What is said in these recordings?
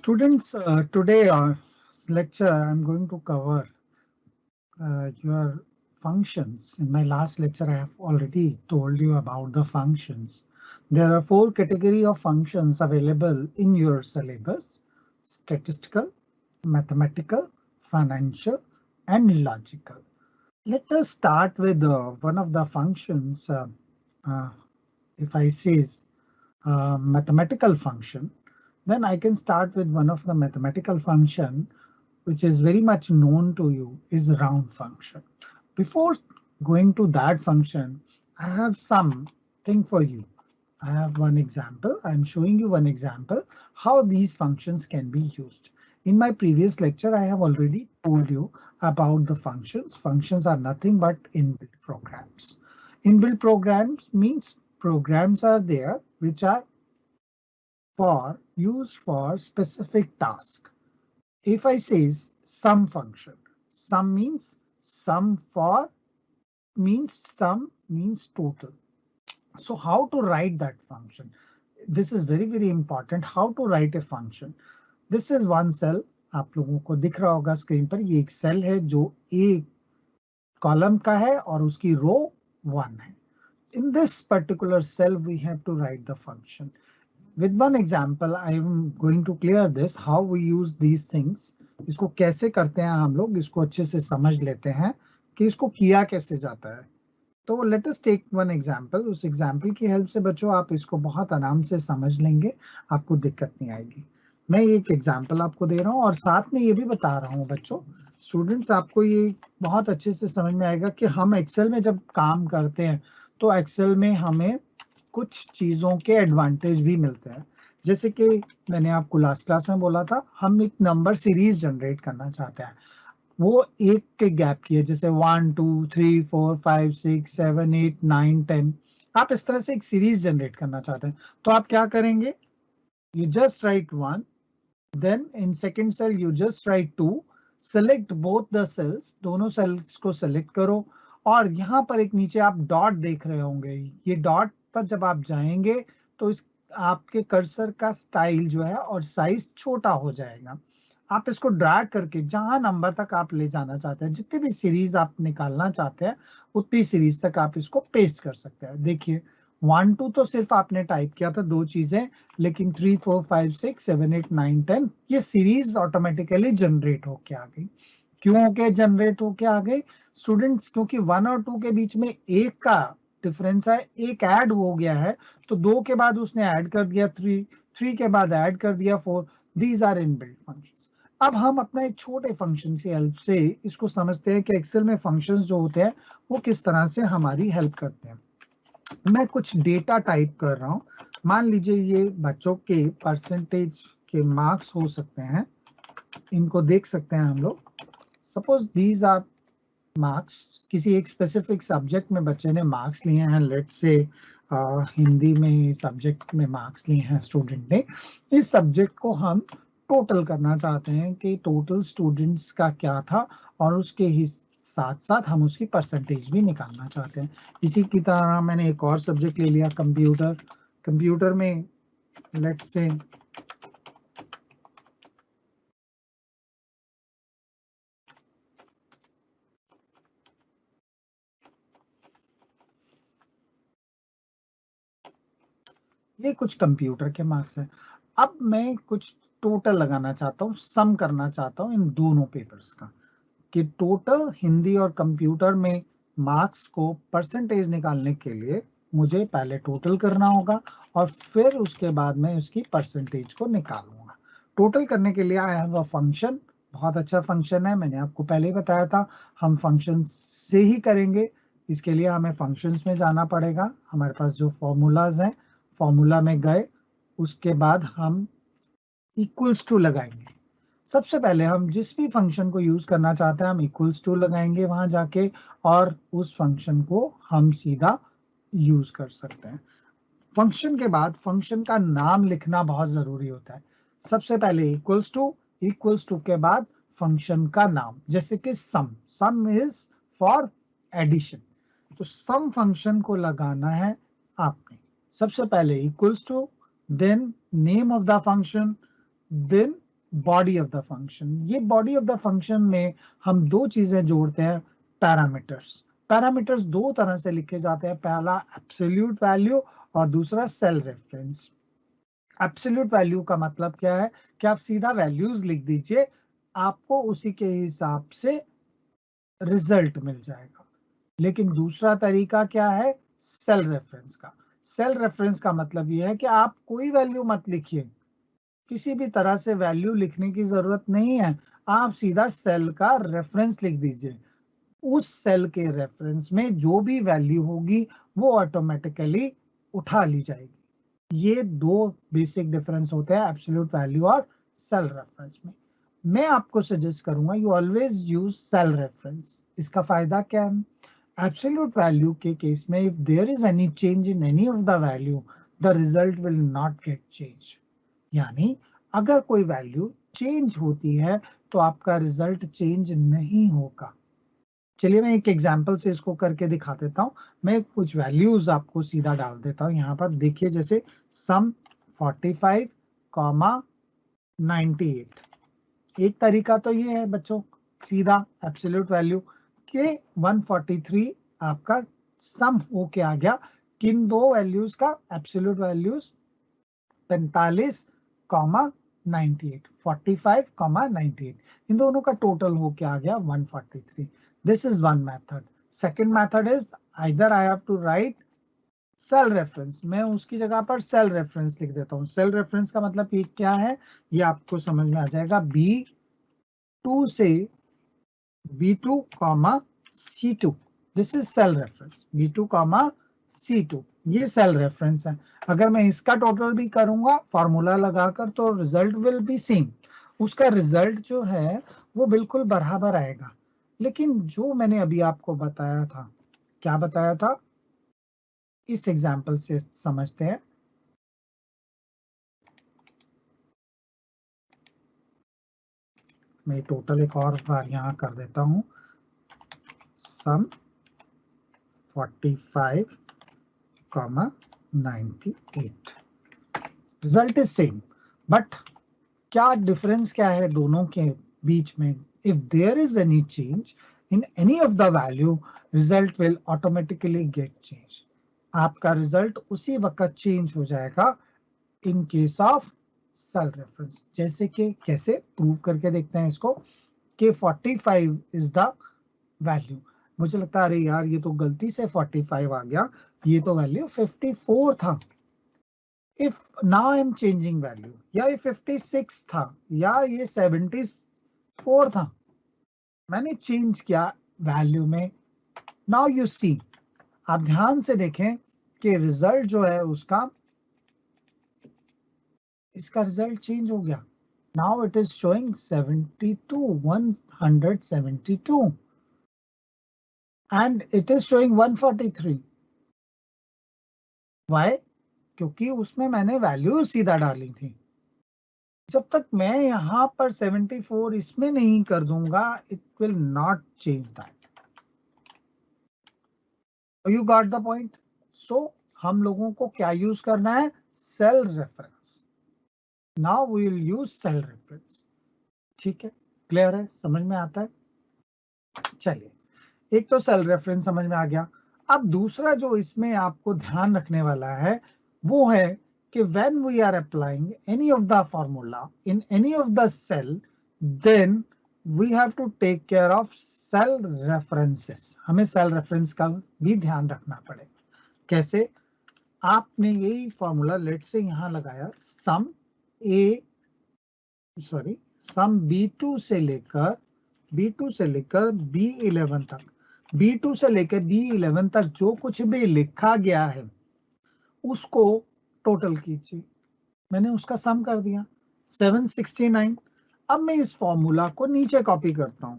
Students, today lecture I'm going to cover your functions. In my last lecture, I have already told you about the functions. There are 4 categories of functions available in your syllabus: statistical, mathematical, financial, and logical. Let us start with one of the functions. Uh, if I say mathematical function, then I can start with one of the mathematical function which is very much known to you is round function. Before going to that function, I have something for you. I have one example. I'm showing you one example how these functions can be used. In my previous lecture, I have already told you about the functions. Functions are nothing but inbuilt programs. Inbuilt programs means programs are there which are used for specific task. If I say sum function, sum means sum for means sum means total. So how to write that function? This is very important. How to write a function? This is one cell. आप लोगों को दिख रहा होगा screen पर, ये एक cell है जो एक कॉलम का है और उसकी रो 1 है. In this particular cell we have to write the function. With one example, I am going to clear this, how we use these things. इसको कैसे करते हैं हम लोग, इसको अच्छे से समझ लेते हैं कि इसको किया कैसे जाता है. तो let us take one example. उस example की हेल्प से बच्चों आप इसको बहुत आराम से समझ लेंगे, आपको दिक्कत नहीं आएगी. मैं एक एग्जाम्पल आपको दे रहा हूँ और साथ में ये भी बता रहा हूँ बच्चों, स्टूडेंट्स आपको ये बहुत अच्छे से समझ में आएगा कि हम एक्सेल में जब काम करते हैं तो एक्सेल में हमें कुछ चीजों के एडवांटेज भी मिलते हैं. जैसे कि मैंने आपको लास्ट क्लास में बोला था, हम एक नंबर सीरीज जनरेट करना चाहते हैं. वो एक के गैप की है, जैसे 1 2 3 4 5 6 7 8 9 10. आप इस तरह से एक सीरीज जनरेट करना चाहते हैं तो आप क्या करेंगे? You just write 1, then in second cell you just write 2, select both the cells, दोनों सेल्स को सेलेक्ट करो और यहाँ पर एक नीचे आप डॉट देख रहे होंगे. ये डॉट पर जब आप जाएंगे तो इस आपके कर्सर का स्टाइल जो है और साइज छोटा हो जाएगा. आप इसको ड्रैग करके जहां नंबर तक आप ले जाना चाहते हैं, जितनी भी सीरीज आप निकालना चाहते हैं उतनी सीरीज तक आप इसको पेस्ट कर सकते हैं. देखिए 1 2 तो सिर्फ आपने टाइप किया था, 2 चीजें, लेकिन 3 4 5 6 7 8 9 10 ये सीरीज ऑटोमेटिकली जनरेट होके आ गई. क्यों होके जनरेट होके आ गई स्टूडेंट्स? क्योंकि 1 और 2 के बीच में एक का डिफरेंस है, एक ऐड हो गया है, तो 2 के बाद उसने ऐड कर दिया 3, 3 के बाद ऐड कर दिया 4. These are inbuilt functions. अब हम अपना एक छोटे फंक्शन की हेल्प से इसको समझते हैं कि एक्सेल में फंक्शंस जो होते हैं वो किस तरह से हमारी हेल्प करते हैं. मैं कुछ डेटा टाइप कर रहा हूं. मान लीजिए ये बच्चों के परसेंटेज के मार्क्स हो सकते हैं, इनको देख सकते हैं हम लोग. Suppose these are marks. किसी एक स्पेसिफिक सब्जेक्ट में बच्चे ने मार्क्स लिए हैं, लेट से हिंदी में सब्जेक्ट में मार्क्स लिए हैं स्टूडेंट ने. इस सब्जेक्ट को हम टोटल करना चाहते हैं कि टोटल स्टूडेंट्स का क्या था और उसके साथ साथ हम उसकी परसेंटेज भी निकालना चाहते हैं. इसी की तरह मैंने एक और सब्जेक्ट ले लिया, कंप्यूटर. कंप्यूटर में लेट से ये कुछ कंप्यूटर के मार्क्स हैं. अब मैं कुछ टोटल लगाना चाहता हूँ, सम करना चाहता हूँ इन दोनों पेपर्स का कि टोटल हिंदी और कंप्यूटर में मार्क्स को परसेंटेज निकालने के लिए मुझे पहले टोटल करना होगा और फिर उसके बाद मैं उसकी परसेंटेज को निकालूंगा. टोटल करने के लिए आई हैव अ फंक्शन. बहुत अच्छा फंक्शन है, मैंने आपको पहले ही बताया था. हम फंक्शन से ही करेंगे. इसके लिए हमें फंक्शंस में जाना पड़ेगा. हमारे पास जो फॉर्मूलाज हैं, फॉर्मूला में गए, उसके बाद हम इक्वल्स टू लगाएंगे. सबसे पहले हम जिस भी फंक्शन को यूज करना चाहते हैं हम इक्वल्स टू लगाएंगे वहां जाके और उस फंक्शन को हम सीधा यूज कर सकते हैं. फंक्शन के बाद फंक्शन का नाम लिखना बहुत जरूरी होता है. सबसे पहले इक्वल्स टू के बाद फंक्शन का नाम, जैसे कि sum. Sum is for addition. तो सम फंक्शन को लगाना है आपने. सबसे पहले equals to, then name of the function, then body of the function. ये बॉडी ऑफ द फंक्शन में हम दो चीजें जोड़ते हैं, पैरामीटर्स। पैरामीटर्स दो तरह से लिखे जाते हैं, पहला एब्सोल्यूट वैल्यू और दूसरा सेल रेफरेंस। एब्सोल्यूट वैल्यू का मतलब क्या है कि आप सीधा वैल्यूज लिख दीजिए, आपको उसी के हिसाब से रिजल्ट मिल जाएगा। लेकिन दूसरा तरीका क्या है, सेल रेफरेंस का। सेल रेफरेंस का मतलब यह है कि आप कोई वैल्यू मत लिखिए, किसी भी तरह से वैल्यू लिखने की जरूरत नहीं है, आप सीधा सेल का रेफरेंस लिख दीजिए। उस सेल के रेफरेंस में जो भी वैल्यू होगी वो ऑटोमेटिकली उठा ली जाएगी। ये दो बेसिक डिफरेंस होते हैं एब्सोल्यूट वैल्यू और सेल रेफरेंस में। मैं आपको सजेस्ट करूंगा you always use cell reference. इसका फायदा क्या है, एब्सोल्यूट वैल्यू के केस में if there is any change in any of the value the result will not get change. यानी अगर कोई वैल्यू चेंज होती है तो आपका रिजल्ट चेंज नहीं होगा। चलिए मैं एक एग्जांपल से इसको करके दिखा देता हूं। मैं कुछ वैल्यूज आपको सीधा डाल देता हूं यहाँ पर, देखिए जैसे सम 45, 98। एक तरीका तो ये है बच्चों, सीधा एब्सोल्यूट वैल्यू के 143 आपका सम होके आ गया, किन दो वैल्यूज का, एब्सोल्यूट वैल्यूज 45, 98, 45, 98, इन दोनों का टोटल होके आ गया 143। This is one method. Second method is either I have to write cell reference, मैं उसकी जगह पर सेल रेफरेंस लिख देता हूँ। सेल रेफरेंस का मतलब ये क्या है, ये आपको समझ में आ जाएगा। B2 से B2, C2, this is cell reference. B2, C2, ये सेल रेफरेंस है। अगर मैं इसका टोटल भी करूंगा फॉर्मूला लगाकर तो रिजल्ट विल बी सेम, उसका रिजल्ट जो है वो बिल्कुल बराबर आएगा। लेकिन जो मैंने अभी आपको बताया था, क्या बताया था, इस एग्जांपल से समझते हैं। मैं टोटल एक और बार यहां कर देता हूं, sum 45, 98, result is same, but क्या डिफरेंस क्या है दोनों के बीच में, if there is any change in any of the value result will automatically get change. आपका रिजल्ट उसी वक्त चेंज हो जाएगा in case of cell reference. जैसे कि कैसे प्रूव करके देखते हैं इसको, कि 45 इज द वैल्यू। मुझे लगता है अरे यार ये तो गलती से 45 आ गया, ये तो वैल्यू 54 था। If now I am changing value, या ये 56 था या ये 74 था, मैंने चेंज किया वैल्यू में। नाउ यू सी, आप ध्यान से देखें कि रिजल्ट जो है उसका, इसका रिजल्ट चेंज हो गया। Now it is showing 72, 172 and it is showing 143। Why? क्योंकि उसमें मैंने वैल्यू सीधा डाली थी। जब तक मैं यहां पर 74 इसमें नहीं कर दूंगा it will not change that. You got the point. So हम लोगों को क्या यूज करना है, cell reference. Now we will use cell reference. ठीक है, क्लियर है, समझ में आता है। चलिए, एक तो सेल रेफरेंस समझ में आ गया। अब दूसरा जो इसमें आपको ध्यान रखने वाला है वो है कि when we are applying any of the formula in any of the cell, then we have to take care of cell references। हमें सेल रेफरेंस का भी ध्यान रखना पड़ेगा। कैसे? आपने यही फॉर्मूला लेट से यहां लगाया, सम B2 से लेकर B11 तक, B2 से लेकर B11 तक जो कुछ भी लिखा गया है उसको टोटल कीजिए। मैंने उसका सम कर दिया 769। अब मैं इस फॉर्मूला को नीचे कॉपी करता हूं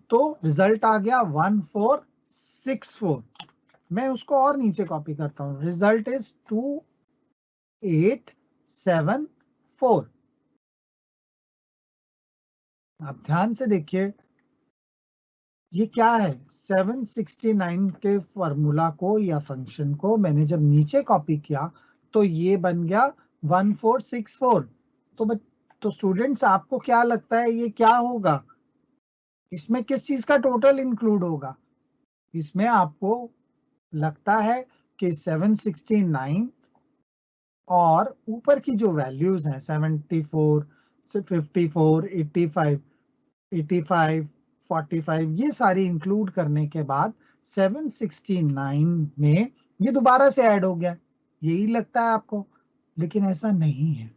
तो रिजल्ट आ गया 1464। मैं उसको और नीचे कॉपी करता हूं, रिजल्ट इज 2874। आप ध्यान से देखिए ये क्या है, 769 के फॉर्मूला को या फंक्शन को मैंने जब नीचे कॉपी किया तो ये बन गया 1464। तो तो स्टूडेंट्स आपको क्या लगता है ये क्या होगा? इसमें किस चीज का टोटल इंक्लूड होगा? इसमें आपको लगता है कि 769 और ऊपर की जो वैल्यूज हैं 74, 54, 85, 85, 45 ये सारी इंक्लूड करने के बाद 769 में ये दोबारा से ऐड हो गया, यही लगता है आपको? लेकिन ऐसा नहीं है,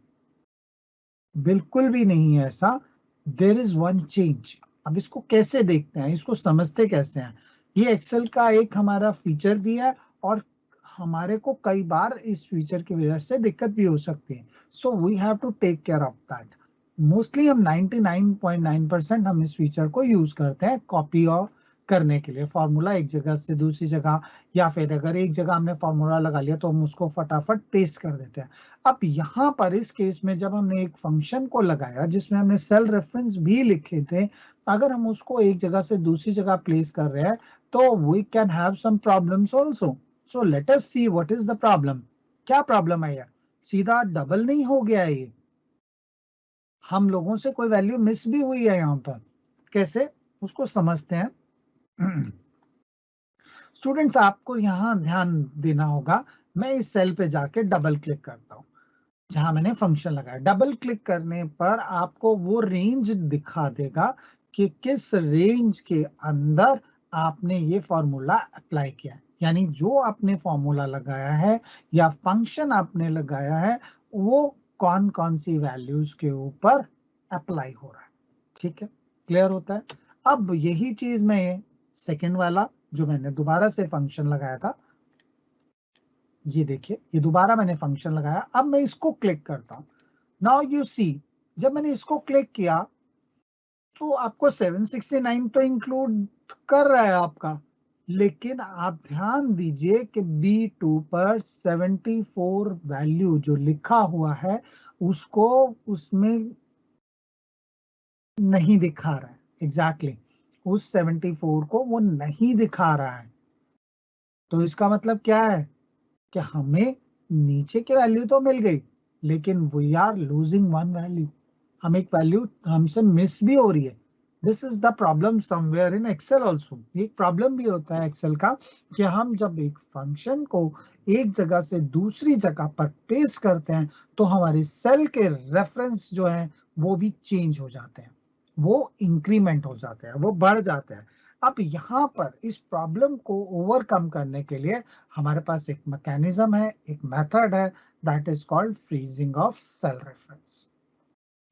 बिल्कुल भी नहीं है ऐसा। There is one change. अब इसको कैसे देखते हैं, इसको समझते कैसे हैं? ये एक्सेल का एक हमारा फीचर भी है और हमारे को कई बार इस फीचर की वजह से दिक्कत भी हो सकती है। So we have to take care of that. Mostly हम 99.9% हम इस फीचर को यूज करते हैं कॉपी और करने के लिए, फॉर्मूला एक जगह से दूसरी जगह, या फिर अगर एक जगह हमने फॉर्मूला लगा लिया तो हम उसको फटाफट पेस्ट कर देते हैं। अब यहाँ पर इस केस में जब हमने एक फंक्शन को लगाया जिसमें हमने सेल रेफरेंस भी लिखे थे, अगर हम उसको एक जगह से दूसरी जगह प्लेस कर रहे हैं तो we can have some problems also. So let us see what is the problem. क्या प्रॉब्लम है यार? सीधा डबल नहीं हो गया ये, हम लोगों से कोई वैल्यू मिस भी हुई है यहाँ पर। कैसे, उसको समझते हैं। स्टूडेंट्स आपको यहाँ ध्यान देना होगा। मैं इस सेल पे जाके डबल क्लिक करता हूँ जहां मैंने फंक्शन लगाया। डबल क्लिक करने पर आपको वो रेंज दिखा देगा कि किस रेंज के अंदर आपने ये फॉर्मूला अप्लाई किया है, यानी जो आपने फॉर्मूला लगाया है या फंक्शन आपने लगाया है वो कौन कौन सी वैल्यूज के ऊपर अप्लाई हो रहा है। ठीक है, क्लियर होता है? अब यही चीज मैं सेकंड वाला जो मैंने दोबारा से फंक्शन लगाया था, ये देखिए ये दोबारा मैंने फंक्शन लगाया, अब मैं इसको क्लिक करता हूं। नाउ यू सी, जब मैंने इसको क्लिक किया तो आपको 769 तो इंक्लूड कर रहा है आपका, लेकिन आप ध्यान दीजिए कि B2 पर 74 वैल्यू जो लिखा हुआ है उसको उसमें नहीं दिखा रहा है। एग्जैक्टली उस 74 को वो नहीं दिखा रहा है। तो इसका मतलब क्या है कि हमें नीचे की वैल्यू तो मिल गई लेकिन we are losing one value, हम एक वैल्यू हमसे मिस भी हो रही है। This is the problem somewhere in Excel also. एक प्रॉब्लम भी होता है एक्सेल का कि हम जब एक फंक्शन को एक जगह से दूसरी जगह पर पेस्ट करते हैं तो हमारे सेल के रेफरेंस जो है वो भी चेंज हो जाते हैं, वो इंक्रीमेंट हो जाते हैं, वो बढ़ जाते हैं। अब यहाँ पर इस प्रॉब्लम को ओवरकम करने के लिए हमारे पास एक मैकेनिज्म है, एक मेथड है, that is called freezing of cell reference.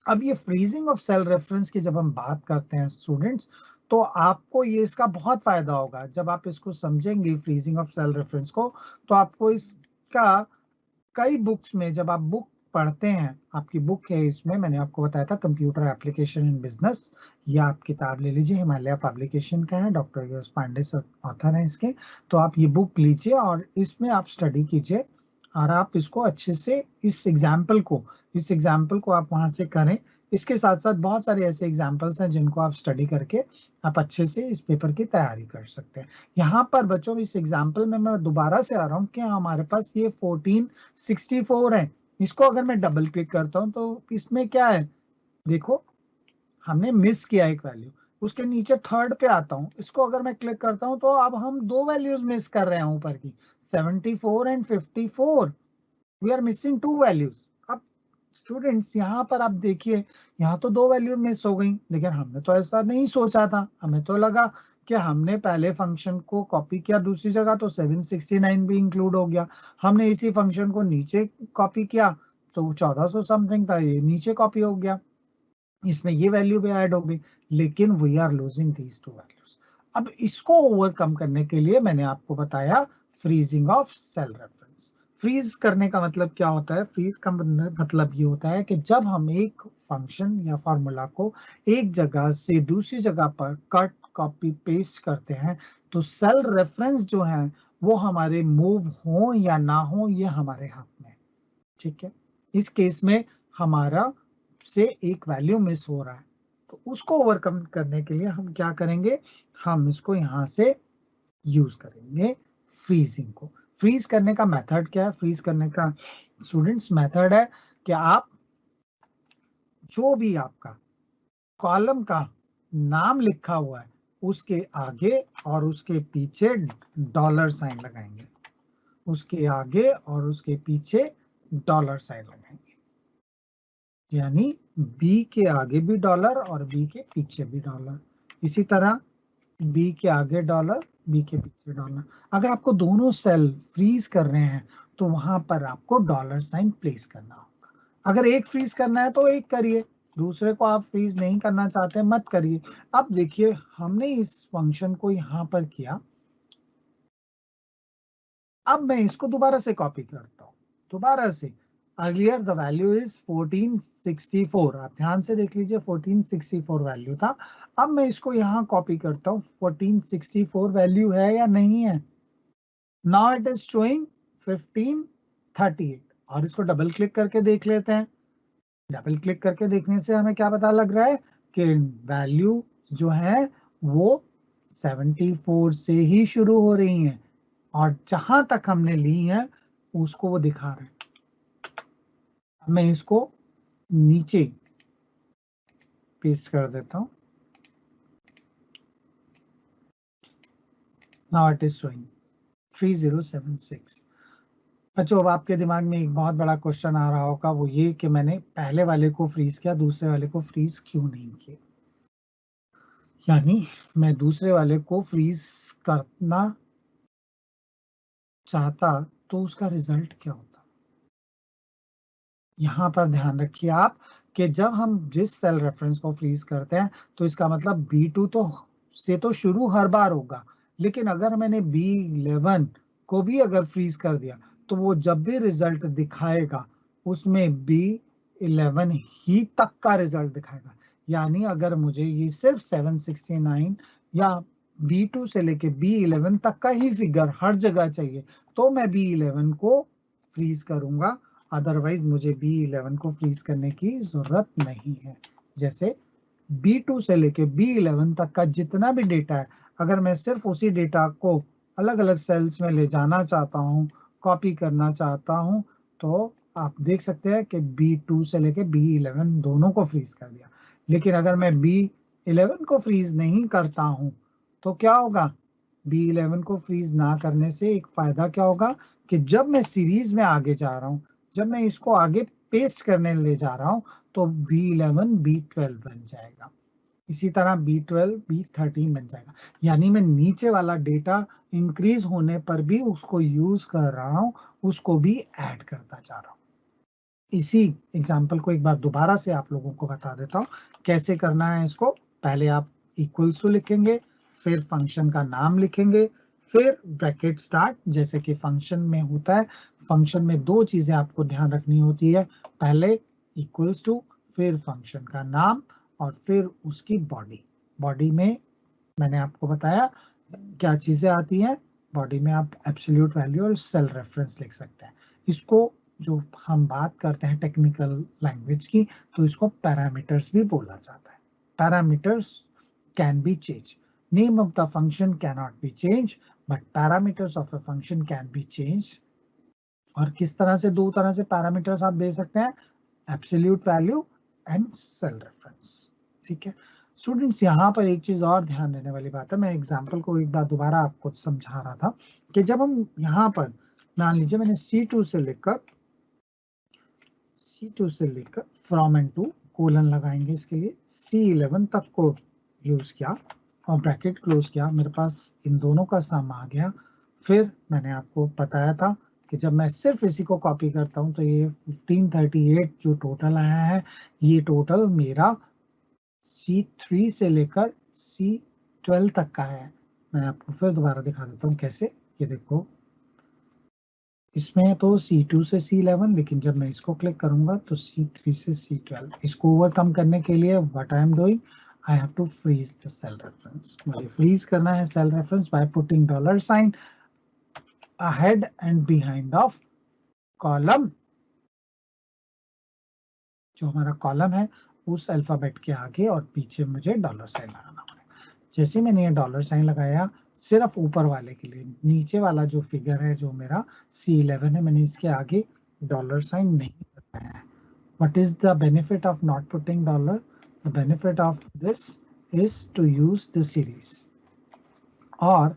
अब ये फ्रीजिंग ऑफ सेल रेफरेंस की जब हम बात करते हैं स्टूडेंट्स, तो आपको ये इसका बहुत फायदा होगा। जब आप इसको समझेंगे फ्रीजिंग ऑफ सेल रेफरेंस को, तो आपको इसका कई बुक्स में जब आप बुक पढ़ते हैं, आपकी बुक है इसमें मैंने आपको बताया था कंप्यूटर एप्लीकेशन इन बिजनेस, या आप किताब ले लीजिए, हिमालय पब्लिकेशन का है, डॉक्टर यश पांडे सर ऑथर हैं इसके। तो आप ये बुक लीजिए और इसमें आप स्टडी कीजिए और आप इसको अच्छे से इस एग्जाम्पल को आप वहां से करें। इसके साथ साथ बहुत सारे ऐसे एग्जाम्पल्स हैं जिनको आप स्टडी करके आप अच्छे से इस पेपर की तैयारी कर सकते हैं। यहाँ पर बच्चों इस एग्जाम्पल में मैं दोबारा से आ रहा हूँ कि हमारे पास ये 1464 है। इसको अगर मैं डबल क्लिक करता हूँ तो इसमें क्या है, देखो हमने मिस किया एक वैल्यू। उसके नीचे थर्ड पे आता हूँ, इसको अगर मैं क्लिक करता हूँ तो अब हम दो वैल्यूज मिस कर रहे हैं ऊपर की, 74 and 54। We are missing two values. अब स्टूडेंट्स यहाँ पर आप देखिए, यहाँ तो दो वैल्यू मिस हो गई, लेकिन हमने तो ऐसा नहीं सोचा था। हमें तो लगा कि हमने पहले फंक्शन को कॉपी किया दूसरी जगह तो 769 भी इंक्लूड हो गया। हमने इसी फंक्शन को नीचे कॉपी किया तो 1400 समथिंग था, ये नीचे कॉपी हो गया, इसमें ये वैल्यू भी ऐड हो गई, लेकिन we are losing these two values. अब इसको ओवरकम करने के लिए मैंने आपको बताया freezing of cell reference. Freeze करने का मतलब क्या होता है? फ्रीज का मतलब ये होता है कि जब हम एक फंक्शन या फॉर्मूला को एक जगह से दूसरी जगह पर कट कॉपी पेस्ट करते हैं तो सेल रेफरेंस जो है वो हमारे मूव हो या ना हो ये हमारे हाथ में। ठीक है, इस केस में हमारा से एक वैल्यू मिस हो रहा है, तो उसको ओवरकम करने के लिए हम क्या करेंगे, हम इसको यहां से यूज करेंगे फ्रीजिंग को। फ्रीज करने का मेथड क्या है? फ्रीज करने का स्टूडेंट्स मेथड है कि आप जो भी आपका कॉलम का नाम लिखा हुआ है उसके आगे और उसके पीछे डॉलर साइन लगाएंगे, उसके आगे और उसके पीछे डॉलर साइन लगाएंगे, यानी बी के आगे भी डॉलर और बी के पीछे भी डॉलर। इसी तरह बी के आगे डॉलर, बी के पीछे डॉलर। अगर आपको दोनों सेल फ्रीज कर रहे हैं तो वहां पर आपको डॉलर साइन प्लेस करना होगा। अगर एक फ्रीज करना है तो एक करिए, दूसरे को आप फ्रीज नहीं करना चाहते हैं मत करिए। अब देखिए हमने इस फंक्शन को यहां पर किया, अब मैं इसको दोबारा से कॉपी करता हूं, दोबारा से। अर्लियर द वैल्यू इज 1464, आप ध्यान से देख लीजिए 1464 वैल्यू था। अब मैं इसको यहां कॉपी करता हूं, 1464 वैल्यू है या नहीं है। नाउ इट इज शोइंग 1538 और इसको डबल क्लिक करके देख लेते हैं। डबल क्लिक करके देखने से हमें क्या पता लग रहा है कि वैल्यू जो है वो 74 से ही शुरू हो रही है और जहां तक हमने ली है उसको वो दिखा रहे हैं। मैं इसको नीचे पेस्ट कर देता हूं। Now it is showing 3076। बच्चों अब आपके दिमाग में एक बहुत बड़ा क्वेश्चन आ रहा होगा, वो ये कि मैंने पहले वाले को फ्रीज किया, दूसरे वाले को फ्रीज क्यों नहीं किया। यानी मैं दूसरे वाले को फ्रीज करना चाहता तो उसका रिजल्ट क्या होता। यहां पर ध्यान रखिए आप कि जब हम जिस सेल रेफरेंस को फ्रीज करते हैं तो इसका मतलब B2 तो शुरू हर बार होगा, लेकिन अगर मैंने B11 को भी अगर फ्रीज कर दिया तो वो जब भी रिजल्ट दिखाएगा उसमें B11 ही तक का रिजल्ट दिखाएगा। यानी अगर मुझे ये सिर्फ 769 या B2 से लेके B11 तक का ही फिगर हर जगह चाहिए तो मैं B11 को फ्रीज करूंगा, अदरवाइज मुझे B11 को फ्रीज करने की जरूरत नहीं है। जैसे B2 से लेके B11 तक का जितना भी डेटा है, अगर मैं सिर्फ उसी डेटा को अलग अलग सेल्स में ले जाना चाहता हूँ, कॉपी करना चाहता हूँ, तो आप देख सकते हैं कि B2 से लेके B11 दोनों को फ्रीज कर दिया। लेकिन अगर मैं B11 को फ्रीज नहीं करता हूँ तो क्या होगा, B11 को फ्रीज ना करने से एक फायदा क्या होगा कि जब मैं सीरीज में आगे जा रहा हूँ, जब मैं इसको आगे पेस्ट करने ले जा रहा हूं तो B11 B12 बन जाएगा, इसी तरह B12 B13 बन जाएगा। यानी मैं नीचे वाला डेटा इंक्रीज होने पर भी उसको यूज कर रहा हूं, उसको भी ऐड करता जा रहा हूं। इसी एग्जांपल को एक बार दोबारा से आप लोगों को बता देता हूं कैसे करना है इसको। पहले आप इक्वल्स टू लिखेंगे, फिर फंक्शन का नाम लिखेंगे, फिर ब्रैकेट स्टार्ट, जैसे कि फंक्शन में होता है। फंक्शन में दो चीजें आपको ध्यान रखनी होती है, पहले इक्वल्स टू, फिर फंक्शन का नाम और फिर उसकी बॉडी। बॉडी में मैंने आपको बताया क्या चीजें आती हैं। बॉडी में आप एब्सोल्यूट वैल्यू और सेल रेफरेंस लिख सकते हैं। इसको जो हम बात करते हैं टेक्निकल लैंग्वेज की तो इसको पैरामीटर्स भी बोला जाता है। Parameters can be change, name of the function can not be change but parameters of a function can be change. और किस तरह से, दो तरह से पैरामीटर्स आप दे सकते हैं, absolute value and cell reference. ठीक है स्टूडेंट्स, यहाँ पर एक चीज और ध्यान देने वाली बात है, मैं एग्जांपल को एक बार दोबारा आपको समझा रहा था कि जब हम यहाँ पर मान लीजिए मैंने C2 से लेकर फ्रॉम एंड टू कोलन लगाएंगे, इसके लिए C11 तक को यूज किया और ब्रैकेट क्लोज किया, मेरे पास इन दोनों का सम आ गया। फिर मैंने आपको बताया था कि जब मैं सिर्फ इसी को कॉपी करता हूं तो ये 1538 जो टोटल आया है ये टोटल मेरा C3 से लेकर C12 तक का है। मैं आपको फिर दोबारा दिखा देता हूँ कैसे। ये देखो इसमें तो C2 से C11, लेकिन जब मैं इसको क्लिक करूंगा तो C3 से C12। इसको ओवरकम करने के लिए what I am doing, I have to freeze the cell reference. मुझे फ्रीज करना है cell reference by putting dollar sign ahead and behind of column. जो हमारा कॉलम है उस अल्फाबेट के आगे और पीछे मुझे डॉलर साइन लगाना पड़ेगा। जैसे मैंने ये डॉलर साइन लगाया सिर्फ ऊपर वाले के लिए, नीचे वाला जो फिगर है जो मेरा C11 है मैंने इसके आगे डॉलर साइन नहीं लगाया है। What is the benefit of not putting dollar? The benefit of this is to use the series. और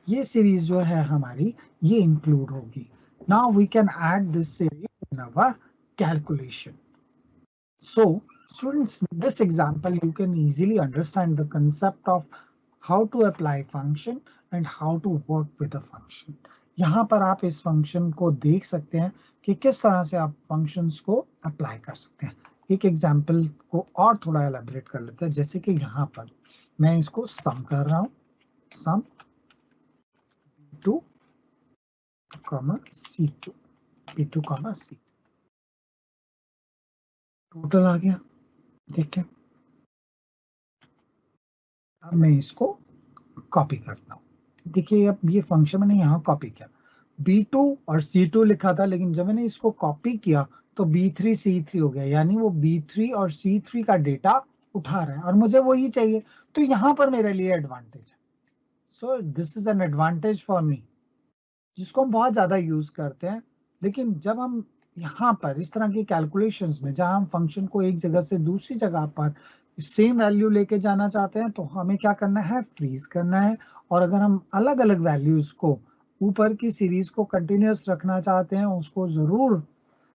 ये series जो है हमारी ये include होगी. Now we can add this series in our calculation. So students, in this example you can easily understand the concept of how to apply function and how to work with a function. यहाँ पर आप इस function को देख सकते हैं कि किस तरह से आप फंक्शंस को अप्लाई कर सकते हैं. एक एग्जांपल को और थोड़ा एलैबोरेट कर लेते हैं. जैसे कि यहाँ पर मैं इसको सम कर रहा हूँ, सम B2, C2, B2, C2 total आ गया. ठीक है, अब मैं इसको कॉपी करता हूँ. देखिए अब ये फंक्शन मैंने यहाँ कॉपी किया, B2 और C2 लिखा था, लेकिन जब मैंने इसको कॉपी किया तो B3 C3 हो गया, यानी वो B3 और C3 का डेटा उठा रहा है और मुझे वही चाहिए. तो यहाँ पर मेरे लिए एडवांटेज है. So this is an advantage for me, जिसको हम बहुत ज्यादा यूज करते हैं. लेकिन जब हम यहाँ पर इस तरह की कैलकुलेशंस में जहां हम फंक्शन को एक जगह से दूसरी जगह पर सेम वैल्यू लेके जाना चाहते हैं, तो हमें क्या करना है, फ्रीज करना है. और अगर हम अलग अलग वैल्यूज को ऊपर की सीरीज को कंटिन्यूअस रखना चाहते हैं, उसको जरूर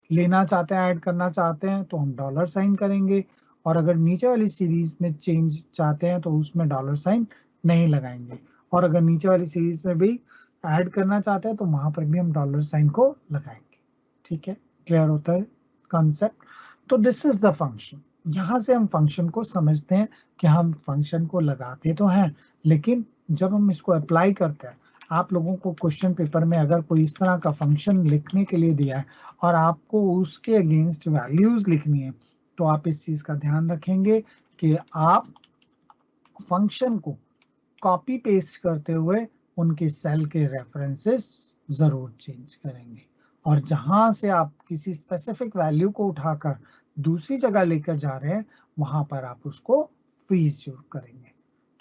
लेना चाहते हैं, ऐड करना चाहते हैं, तो हम डॉलर साइन करेंगे. और अगर नीचे वाली सीरीज में चेंज चाहते हैं तो उसमें डॉलर साइन नहीं लगाएंगे. और अगर नीचे वाली सीरीज में भी ऐड करना चाहते हैं तो वहां पर भी हम डॉलर साइन को लगाएंगे. ठीक है, क्लियर होता है कॉन्सेप्ट. तो दिस इज द फंक्शन. यहां से हम फंक्शन को समझते हैं कि हम फंक्शन को लगाते तो हैं, लेकिन जब हम इसको अप्लाई करते हैं, आप लोगों को क्वेश्चन पेपर में अगर कोई इस तरह का फंक्शन लिखने के लिए दिया है और आपको उसके अगेंस्ट वैल्यूज लिखनी है, तो आप इस चीज का ध्यान रखेंगे कि आप फंक्शन को कॉपी पेस्ट करते हुए उनके सेल के रेफरेंसेस जरूर चेंज करेंगे. और जहां से आप किसी स्पेसिफिक वैल्यू को उठाकर दूसरी जगह लेकर जा रहे हैं, वहां पर आप उसको फ्रीज जरूर करेंगे.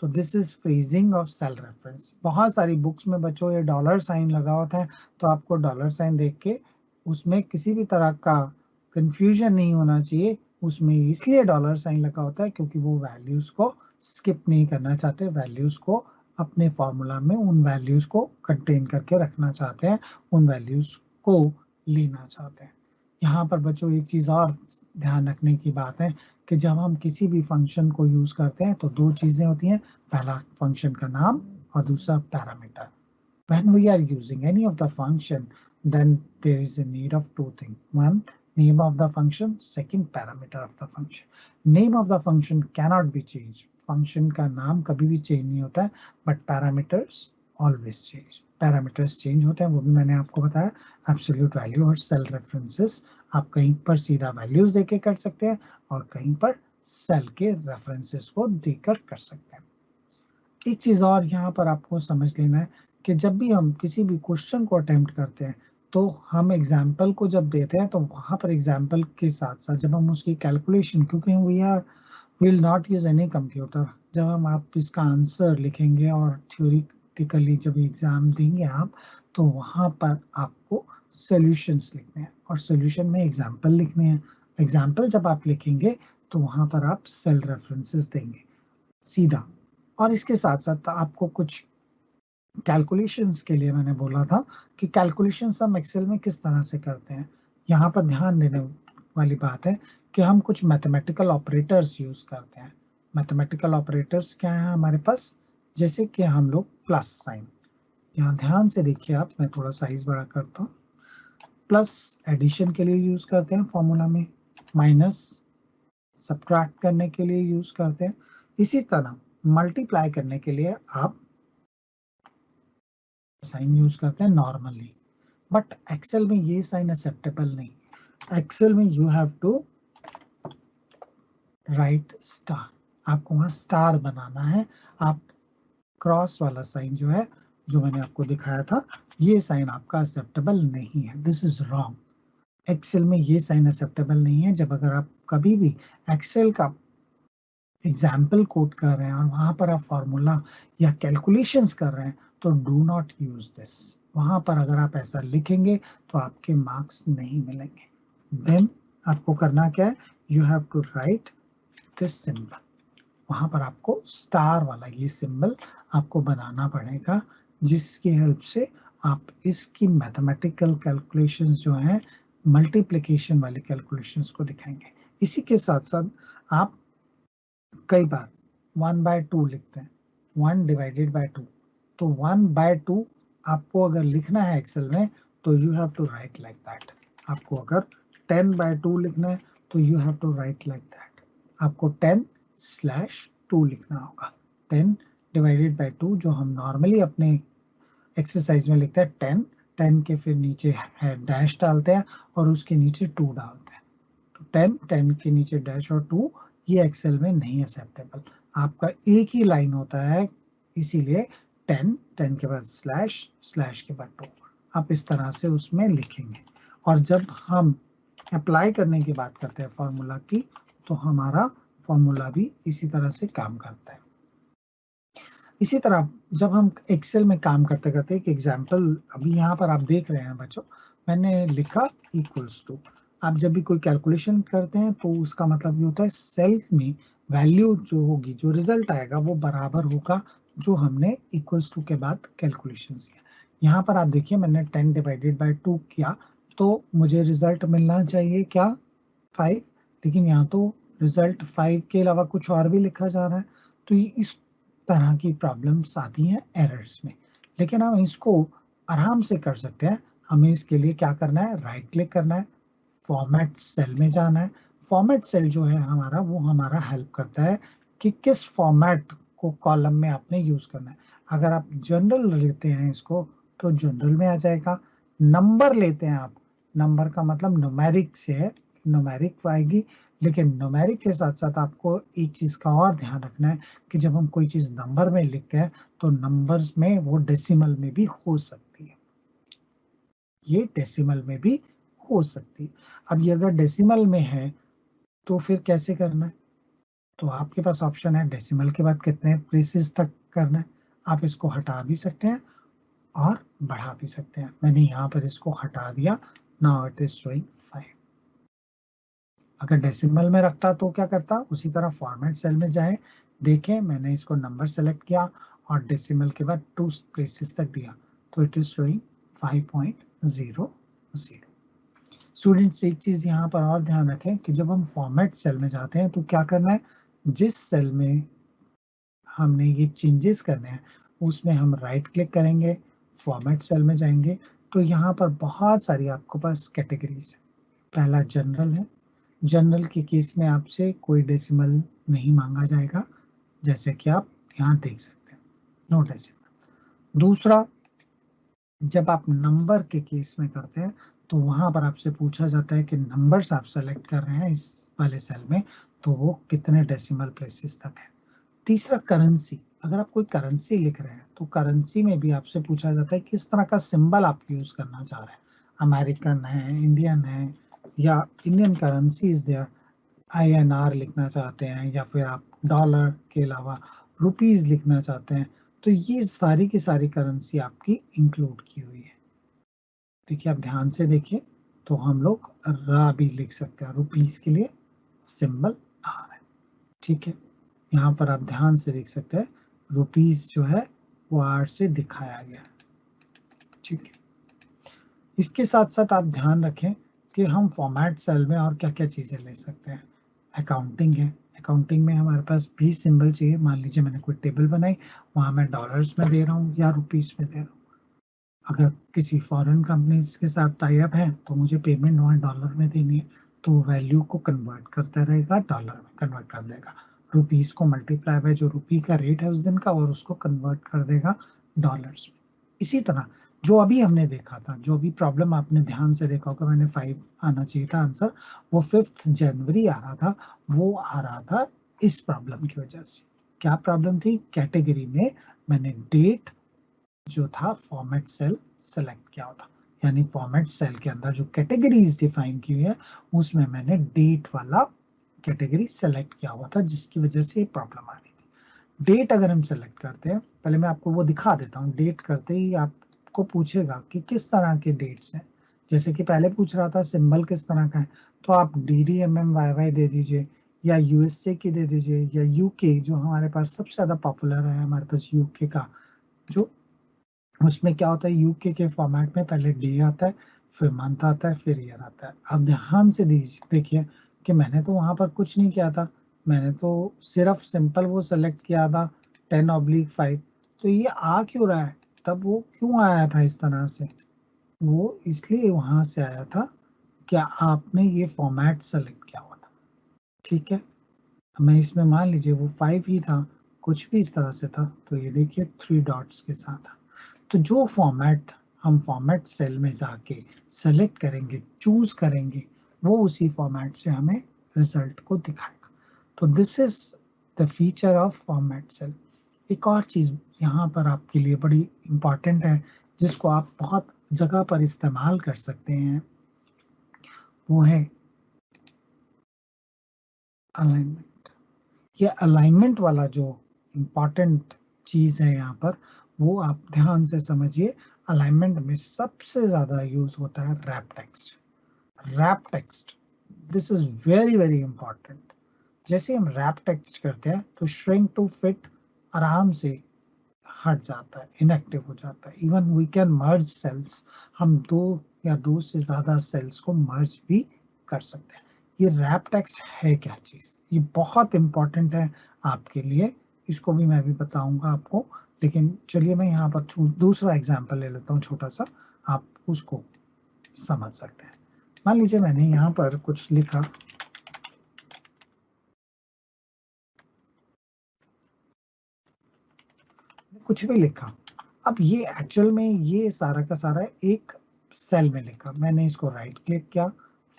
तो this is freezing of cell reference. बहुत सारी बुक्स में बच्चों ये डॉलर साइन लगा होता है, तो आपको डॉलर साइन देख के उसमें किसी भी तरह का कंफ्यूजन नहीं होना चाहिए. उसमें इसलिए डॉलर साइन लगा होता है क्योंकि वो वैल्यूज को स्किप नहीं करना चाहते, वैल्यूज को अपने फॉर्मूला में उन वैल्यूज को कंटेन करके रखना चाहते हैं, उन वैल्यूज को लेना चाहते हैं. यहाँ पर बच्चों एक चीज और ध्यान रखने की बात है कि जब हम किसी भी फंक्शन को यूज करते हैं तो दो चीजें होती हैं, पहला फंक्शन का नाम और दूसरा parameter. When we are using any of the function, then there is a need of two things. One, name of the function. Second, parameter of the function. Name of the function cannot be changed. Function का नाम कभी भी change नहीं होता है, but parameters always change. Parameters change होते हैं, वो भी मैंने आपको बताया. Absolute value और cell references आप कहीं पर सीधा values देके कर सकते हैं और कहीं पर cell के references को देकर कर सकते हैं. एक चीज और यहाँ पर आपको समझ लेना है कि जब भी हम किसी भी क्वेश्चन को अटेम्प्ट करते हैं, तो हम एग्जाम्पल को जब देते हैं तो वहां पर एग्जाम्पल के साथ साथ जब हम उसकी कैलकुलेशन, क्योंकि we will not use any computer, जब हम आप इसका आंसर लिखेंगे और थ्योरेटिकली जब एग्जाम देंगे आप, तो वहां पर आपको सॉल्यूशंस लिखने हैं और सॉल्यूशन में एग्जाम्पल लिखने हैं. एग्जाम्पल जब आप लिखेंगे तो वहां पर आप सेल रेफरेंसेस देंगे सीधा. और इसके साथ साथ आपको कुछ कैलकुलेशंस के लिए मैंने बोला था कि कैलकुलेशंस हम एक्सेल में किस तरह से करते हैं. यहाँ पर ध्यान देने वाली बात है कि हम कुछ मैथमेटिकल ऑपरेटर्स यूज करते हैं. मैथमेटिकल ऑपरेटर्स क्या है हमारे पास, जैसे कि हम लोग प्लस साइन, यहाँ ध्यान से देखिए आप, मैं थोड़ा साइज बड़ा करता हूँ. प्लस एडिशन के लिए यूज करते हैं फॉर्मूला में, माइनस सब्ट्रैक्ट करने के लिए यूज करते हैं. इसी तरह मल्टीप्लाई करने के लिए आप साइन यूज करते हैं नॉर्मली, बट एक्सेल में ये साइन एक्सेप्टेबल नहीं. एक्सेल में you have to write star, आपको वहां स्टार बनाना है. आप क्रॉस वाला साइन जो है, जो मैंने आपको दिखाया था, ये साइन आपका एक्सेप्टेबल नहीं है. This is wrong. एक्सेल में ये साइन एक्सेप्टेबल नहीं है. जब अगर आप कभी भी एक्सेल का एग्जाम्पल कोड कर रहे हैं और वहां पर आप फॉर्मूला या कैलकुलेशंस कर रहे हैं, तो डू नॉट यूज दिस. वहां पर अगर आप ऐसा लिखेंगे तो आपके मार्क्स नहीं मिलेंगे. देन आपको करना क्या है, you have to write this symbol, वहां पर आपको स्टार वाला ये सिंबल आपको बनाना पड़ेगा, जिसकी हेल्प से आप इसकी मैथमेटिकल कैलकुलेशंस जो हैं, मल्टीप्लिकेशन वाले कैलकुलेशंस को दिखाएंगे। इसी के साथ साथ आप कई बार 1/2 लिखते हैं, 1/2, तो 1/2 आपको अगर लिखना है एक्सेल में तो you have to write like that. आपको अगर 10/2 लिखना है तो you have to write like that. आपको 10/2 लिखना होगा। 10/2 जो हम नॉर्मली अपने एक्सरसाइज में लिखते हैं 10 के फिर नीचे है डैश डालते हैं और उसके नीचे 2 डालते हैं। तो 10 के नीचे डैश और 2 ये एक्सेल में नहीं एक्सेप्टेबल। आपका एक ही लाइन होता है, इसीलिए 10 के बाद स्लैश के बाद 2 आप इस तरह से उसमें लिखेंगे। और जब हम अप्लाई करने की बात करते हैं फॉर्मूला की, तो हमारा फॉर्मूला भी इसी तरह से काम करता है। इसी तरह जब हम एक्सेल में काम करते करते एक एग्जाम्पल अभी यहाँ पर आप देख रहे हैं बच्चों, मैंने लिखा इक्वल्स टू। आप जब भी कोई कैलकुलेशन करते हैं तो उसका मतलब ये होता है सेल में वैल्यू जो होगी, जो रिजल्ट आएगा वो बराबर होगा जो हमने इक्वल्स टू के बाद कैलकुलेशन किया। यहाँ पर आप देखिए मैंने 10/2 किया तो मुझे रिजल्ट मिलना चाहिए क्या, 5, लेकिन यहाँ तो रिजल्ट 5 के अलावा कुछ और भी लिखा जा रहा है। तो इस तरह की प्रॉब्लम्स आती हैं एरर्स में, लेकिन हम इसको आराम से कर सकते हैं। हमें इसके लिए क्या करना है, राइट क्लिक करना है, फॉर्मेट सेल में जाना है। फॉर्मेट सेल जो है हमारा, वो हमारा हेल्प करता है कि किस फॉर्मेट को कॉलम में आपने यूज करना है। अगर आप जनरल लेते हैं इसको तो जनरल में आ जाएगा। नंबर लेते हैं आप, नंबर का मतलब न्यूमेरिक से है, न्यूमेरिक आएगी। लेकिन न्यूमेरिक के साथ साथ आपको एक चीज का और ध्यान रखना है कि जब हम कोई चीज नंबर में लिखते हैं तो नंबर्स में वो डेसिमल में भी हो सकती है, ये डेसिमल में भी हो सकती है। अब ये अगर डेसिमल में है तो फिर कैसे करना है, तो आपके पास ऑप्शन है डेसिमल के बाद कितने प्लेसेस तक करना है। आप इसको हटा भी सकते हैं और बढ़ा भी सकते हैं। मैंने यहाँ पर इसको हटा दिया, नाउ इट इज शोइंग 5। अगर डेसिमल में रखता तो क्या करता, उसी तरह फॉर्मेट सेल में जाए, देखें मैंने इसको नंबर सेलेक्ट किया और डेसिमल के बाद 2 प्लेसेस तक दिया, तो इट इज शोइंग 5.00। स्टूडेंट्स एक चीज यहाँ पर और ध्यान रखें कि जब हम फॉर्मेट सेल में जाते हैं तो क्या करना है, जिस सेल में हमने ये चेंजेस करने हैं उसमें हम राइट क्लिक करेंगे, फॉर्मेट सेल में जाएंगे, तो यहाँ पर बहुत सारी आपके पास कैटेगरीज है। पहला जनरल है, जनरल के केस में आपसे कोई डेसिमल नहीं मांगा जाएगा, जैसे कि आप यहाँ देख सकते हैं, नो डेसिमल। दूसरा, जब आप नंबर के केस में करते हैं तो वहां पर आपसे पूछा जाता है कि नंबर्स आप सेलेक्ट कर रहे हैं इस वाले सेल में तो वो कितने डेसिमल प्लेसेस तक है। तीसरा, करेंसी, अगर आप कोई करेंसी लिख रहे हैं तो करेंसी में भी आपसे पूछा जाता है किस तरह का सिंबल आप यूज करना चाह रहे हैं, अमेरिकन है, इंडियन है, या Indian currency is there, INR लिखना चाहते हैं, या फिर आप डॉलर के अलावा रुपीज लिखना चाहते हैं। तो ये सारी की सारी करेंसी आपकी इंक्लूड की हुई है। देखिए आप ध्यान से देखिए, तो हम लोग रा भी लिख सकते हैं, रुपीस के लिए सिंबल आर है, ठीक है। यहाँ पर आप ध्यान से देख सकते हैं रुपीस जो है वो आर से दिखाया गया है, ठीक है। इसके साथ साथ आप ध्यान रखें कि हम फॉर्मेट सेल में और क्या क्या चीजें ले सकते हैं। अकाउंटिंग है, अकाउंटिंग में हमारे पास भी सिंबल चाहिए। मान लीजिए मैंने कोई टेबल बनाई, वहां मैं डॉलर्स में दे रहा हूँ या रुपीस में दे रहा हूँ। अगर किसी फॉरेन कंपनी के साथ टाई अप है तो मुझे पेमेंट वहाँ डॉलर में देनी है, तो वैल्यू को कन्वर्ट करता रहेगा, डॉलर में कन्वर्ट कर देगा। रुपीस को मल्टीप्लाई बाय जो रुपी का रेट है उस दिन का, और उसको कन्वर्ट कर देगा डॉलर्स में। इसी तरह जो अभी हमने देखा था, जो अभी प्रॉब्लम आपने ध्यान से देखा होगा, मैंने 5 आना चाहिए था आंसर, वो 5 जनवरी आ रहा था, वो आ रहा था इस प्रॉब्लम की वजह से। क्या प्रॉब्लम थी, कैटेगरी में मैंने डेट जो था फॉर्मेट सेल सेलेक्ट किया होता, यानी फॉर्मेट सेल के अंदर जो कैटेगरीज डिफाइन की हुई है उसमें मैंने डेट वाला कैटेगरी सेलेक्ट किया हुआ था, जिसकी वजह से ये प्रॉब्लम आ रही थी। डेट अगर हम सेलेक्ट करते हैं, पहले मैं आपको वो दिखा देता हूँ। डेट करते ही आपको पूछेगा कि किस तरह के डेट्स हैं, जैसे कि पहले पूछ रहा था सिंबल किस तरह का है, तो आप DDMMYY दे दीजिए, या USA की दे दीजिए, या UK, जो हमारे पास सबसे ज्यादा पॉपुलर है हमारे पास UK का, जो उसमें क्या होता है UK के फॉर्मेट में पहले डे आता है, फिर मंथ आता है, फिर ईयर आता है। अब ध्यान से देखिए कि मैंने तो वहां पर कुछ नहीं किया था, मैंने तो सिर्फ सिंपल वो सेलेक्ट किया था 10/5। तो ये आ क्यों रहा है, तब वो क्यों आया था इस तरह से, वो इसलिए वहां से आया था क्या आपने ये फॉर्मेट सेलेक्ट किया हुआ था। ठीक है, मैं इसमें मान लीजिए वो 5 ही था, कुछ भी इस तरह से था, तो ये देखिए 3 डॉट्स के साथ। तो जो फॉर्मेट हम फॉर्मेट सेल में जाके सेलेक्ट करेंगे, चूज करेंगे, वो उसी फॉर्मेट से हमें रिजल्ट को दिखाएगा। तो this is the feature of format cell. एक और चीज यहाँ पर आपके लिए बड़ी इंपॉर्टेंट है, जिसको आप बहुत जगह पर इस्तेमाल कर सकते हैं, वो है अलाइनमेंट। ये अलाइनमेंट वाला जो इम्पॉर्टेंट चीज है यहाँ पर, वो आप ध्यान से समझिए। अलाइनमेंट में सबसे ज्यादा यूज होता है wrap text. Wrap text, this is very very important. जैसे हम रैप टेक्स्ट करते हैं तो श्रिंक टू फिट आराम से हट जाता है, इनएक्टिव हो जाता है। Even we can merge cells, हम दो या दो से ज्यादा सेल्स को मर्ज भी कर सकते हैं। ये रैप टेक्स्ट है क्या चीज, ये बहुत इंपॉर्टेंट है आपके लिए, इसको भी मैं भी बताऊंगा आपको। लेकिन चलिए मैं यहाँ पर दूसरा एग्जांपल ले लेता हूँ छोटा सा, आप उसको समझ सकते हैं। मान लीजिए मैंने यहाँ पर कुछ लिखा, कुछ भी लिखा। अब ये एक्चुअल में ये सारा का सारा एक सेल में लिखा, मैंने इसको राइट क्लिक किया,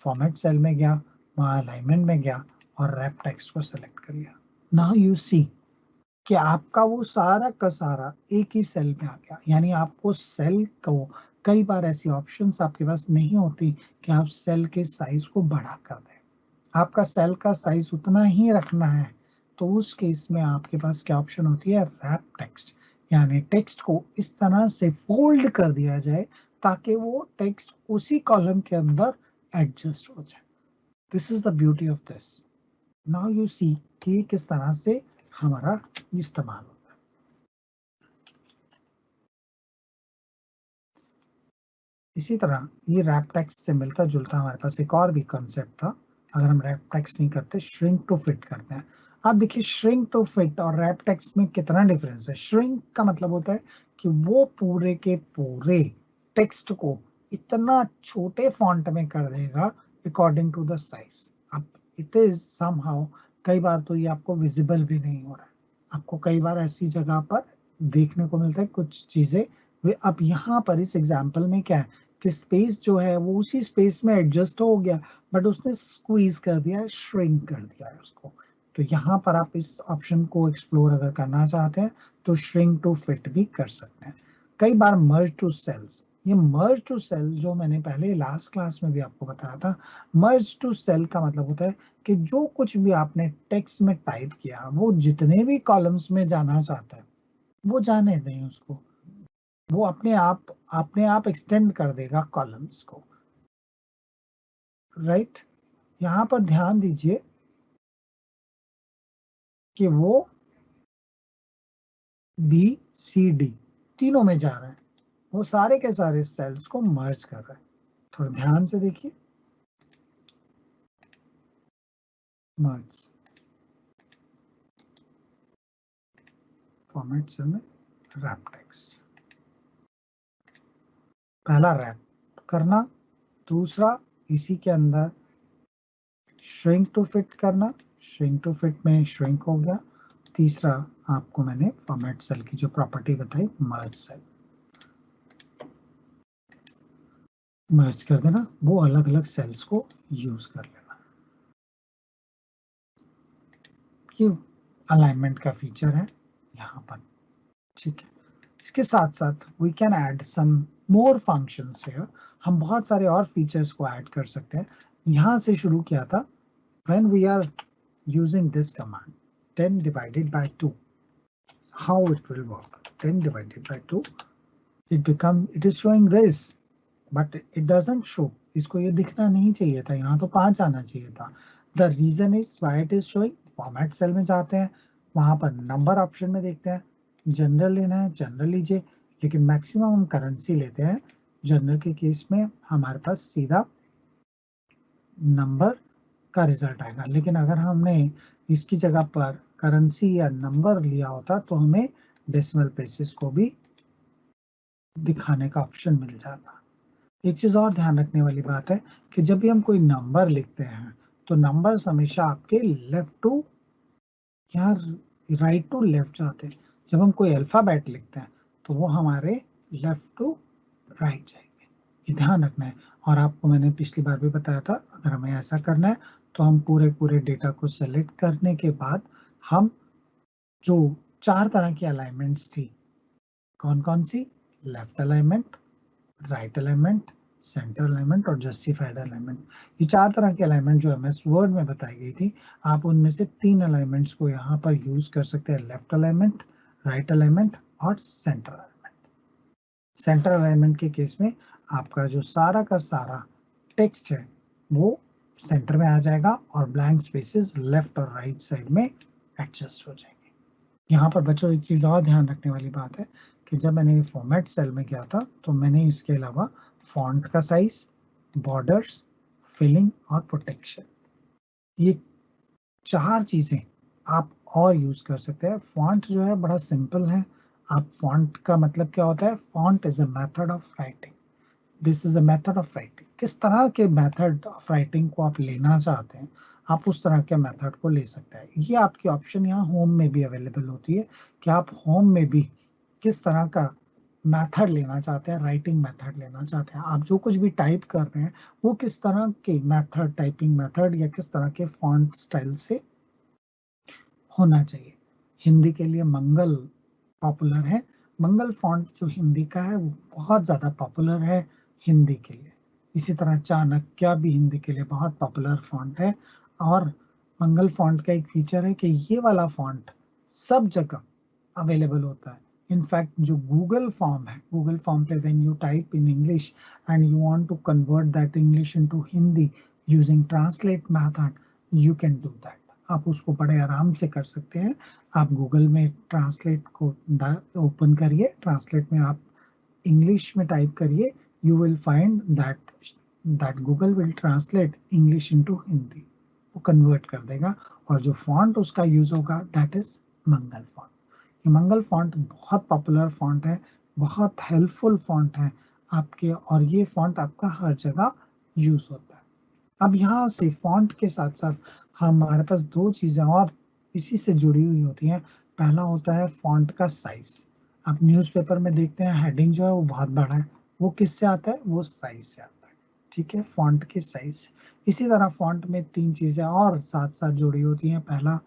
फॉर्मेट सेल में गया, वहां अलाइनमेंट में गया और रैप टेक्स्ट को सेलेक्ट कर लिया। नाउ यू सी कि आपका वो सारा का सारा एक ही सेल में आ गया। यानी आपको सेल को, कई बार ऐसी ऑप्शंस आपके पास नहीं होती कि आप सेल के साइज को बढ़ा कर दें, आपका सेल का साइज उतना ही रखना है। तो उस केस में आपके पास क्या ऑप्शन होती है, रैप टेक्स्ट। यानी टेक्स्ट को इस तरह से फोल्ड कर दिया जाए ताकि वो टेक्स्ट उसी कॉलम के अंदर एडजस्ट हो जाए। This is the beauty of this. Now you see कि किस तरह से हमारा इस्तेमाल होता है। इसी तरह ये रैप टेक्स्ट से मिलता जुलता हमारे पास एक और भी कॉन्सेप्ट था। अगर हम रैप टेक्स्ट नहीं करते, श्रिंक टू फिट करते हैं। आप देखिए श्रिंक टू फिट और रैप टेक्स्ट में कितना डिफरेंस है। श्रिंक का मतलब होता है कि वो पूरे के पूरे टेक्स्ट को इतना छोटे फॉन्ट में कर देगा अकॉर्डिंग टू द साइज। अब इट इज समहाउ, कई बार तो ये आपको विजिबल भी नहीं हो रहा है। आपको कई बार ऐसी जगह पर देखने को मिलता है कुछ चीजें। अब यहाँ पर इस एग्जाम्पल में क्या है कि स्पेस जो है वो उसी स्पेस में एडजस्ट हो गया, बट उसने स्क्वीज कर दिया है, श्रिंक कर दिया है उसको। तो यहाँ पर आप इस ऑप्शन को एक्सप्लोर अगर करना चाहते हैं तो श्रिंक टू फिट भी कर सकते हैं। कई बार मर्ज टू सेल्स, ये मर्ज टू सेल जो मैंने पहले लास्ट क्लास में भी आपको बताया था, मर्ज टू सेल का मतलब होता है कि जो कुछ भी आपने टेक्स्ट में टाइप किया वो जितने भी कॉलम्स में जाना चाहता है वो जाने दें उसको, वो अपने आप एक्सटेंड कर देगा कॉलम्स को। राइट, यहां पर ध्यान दीजिए कि वो BCD तीनों में जा रहा है, वो सारे के सारे सेल्स को मर्ज कर रहा है। थोड़ा ध्यान से देखिए, मर्ज फॉर्मेट सेल में रैप टेक्स्ट, पहला रैप करना, दूसरा इसी के अंदर श्रिंक टू फिट करना, श्रिंक टू फिट में श्रिंक हो गया, तीसरा आपको मैंने फॉर्मेट सेल की जो प्रॉपर्टी बताई मर्ज सेल, मर्ज कर देना, वो अलग अलग सेल्स को यूज कर लेना। ये अलाइनमेंट का फीचर है यहाँ पर। ठीक है, इसके साथ साथ we can add some more functions here, हम बहुत सारे और फीचर्स को ऐड कर सकते हैं। यहाँ से शुरू किया था, when we are using this command 10 divided by 2, how it will work, 10 divided by 2, it is showing this but it doesn't show, इसको ये दिखना नहीं चाहिए था, यहाँ तो 5 आना चाहिए था। The reason is why it is showing. Format cell में जाते हैं, वहां पर नंबर ऑप्शन में देखते हैं, जनरल लेना है जनरल लीजिए, लेकिन मैक्सिमम हम करेंसी लेते हैं। जनरल के केस में हमारे पास सीधा नंबर का रिजल्ट आएगा, लेकिन अगर हमने इसकी जगह पर करेंसी या नंबर लिया होता तो हमें डेसिमल प्लेसेस को भी दिखाने का ऑप्शन मिल जाता। एक चीज और ध्यान रखने वाली बात है कि जब भी हम कोई नंबर लिखते हैं तो नंबर्स हमेशा आपके लेफ्ट टू या राइट टू लेफ्ट जाते हैं। जब हम कोई अल्फाबेट लिखते हैं तो वो हमारे लेफ्ट टू राइट जाएंगे, ये ध्यान रखना है। और आपको मैंने पिछली बार भी बताया था, अगर हमें ऐसा करना है तो हम पूरे डेटा को सेलेक्ट करने के बाद हम जो 4 तरह की अलाइनमेंट्स थी, कौन कौन सी, left alignment, right alignment, centre alignment और जस्टिफाइड अलाइनमेंट, ये 4 तरह की अलाइनमेंट जो एमएस वर्ड में बताई गई थी, आप उनमें से 3 अलाइनमेंट्स को यहाँ पर यूज कर सकते हैं, लेफ्ट अलाइनमेंट, राइट अलाइनमेंट और सेंटर अलाइनमेंट। सेंटर अलाइनमेंट के केस में आपका जो सारा का सारा टेक्स्ट है वो सेंटर में आ जाएगा और ब्लैंक स्पेसेस लेफ्ट और राइट साइड में एडजस्ट हो जाएंगे। यहाँ पर बच्चों एक चीज और ध्यान रखने वाली बात है कि जब मैंने फॉर्मेट सेल में गया था तो मैंने इसके अलावा फॉन्ट का साइज, बॉर्डर्स, फिलिंग और प्रोटेक्शन, ये 4 चीजें आप और यूज कर सकते हैं। फॉन्ट जो है बड़ा सिंपल है। आप फॉन्ट का मतलब क्या होता है, font is a method of writing, this is a method of writing. किस तरह के मेथड ऑफ राइटिंग को आप लेना चाहते हैं, आप उस तरह के मेथड को ले सकते हैं। ये आपकी ऑप्शन यहाँ होम में भी अवेलेबल होती है कि आप होम में भी किस तरह का मेथड लेना चाहते हैं, राइटिंग मेथड लेना चाहते हैं। आप जो कुछ भी टाइप कर रहे हैं वो किस तरह के मेथड, टाइपिंग मेथड या किस तरह के फॉन्ट स्टाइल से होना चाहिए। हिंदी के लिए मंगल पॉपुलर है, मंगल फॉन्ट जो हिंदी का है वो बहुत ज्यादा पॉपुलर है हिंदी के लिए। इसी तरह चाणक्य भी हिंदी के लिए बहुत पॉपुलर फॉन्ट है। और मंगल फॉन्ट का एक फीचर है कि ये वाला फॉन्ट सब जगह अवेलेबल होता है। इनफैक्ट जो गूगल फॉर्म है, गूगल फॉर्म पे when you type in English and you want to convert that English into Hindi using translate method, you can do that. आप उसको बड़े आराम से कर सकते हैं। आप गूगल में ट्रांसलेट को ओपन करिए, ट्रांसलेट में आप इंग्लिश में टाइप करिए, you will find that Google will translate English into Hindi, वो कन्वर्ट कर देगा। और जो फॉन्ट उसका यूज होगा दैट इज मंगल फॉन्ट। ये मंगल फॉन्ट बहुत पॉपुलर फॉन्ट है, बहुत हेल्पफुल फॉन्ट है आपके, और ये फॉन्ट आपका हर जगह यूज होता है। अब यहाँ से फॉन्ट के साथ साथ हमारे पास 2 चीजें और इसी से जुड़ी हुई होती हैं। पहला होता है फॉन्ट का साइज। आप न्यूज़पेपर में देखते हैं हेडिंग जो है वो बहुत बड़ा है, वो किससे आता है, वो साइज से आता है। ठीक है, फॉन्ट के साइज। इसी तरह फॉन्ट में 3 चीजें और साथ साथ जुड़ी होती हैं। पहला